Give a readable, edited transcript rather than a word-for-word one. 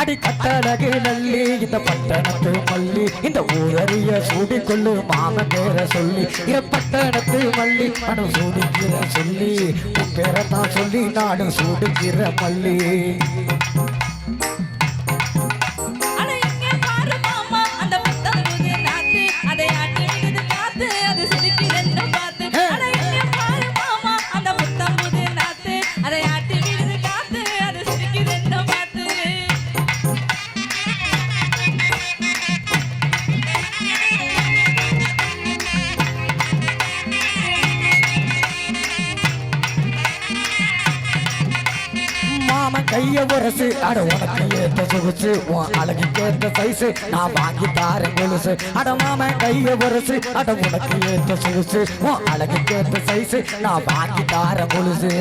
அடி கட்டழகு நல்லி இந்த பட்டணத்து மல்லி இந்த ஊரறிய சூடிக்கொள்ளு மாமன் பேர சொல்லி பட்டணத்து மல்லி மனம் சூடிக்கிற சொல்லி உன் பேரத்தான் சொல்லி நானும் சூடுகிற மல்லி கைய உரசு அட உனக்கு ஏத்த சொகுசு உன் அழகுக்கு ஏத்த சைசு நான் வாங்கி தாரேன் கொலுசு அட மாம கைய உரசு அட உனக்கு ஏத்த சொகுசு உன் அழகுக்கு ஏத்த சைசு நான் வாங்கி தாரேன் கொலுசு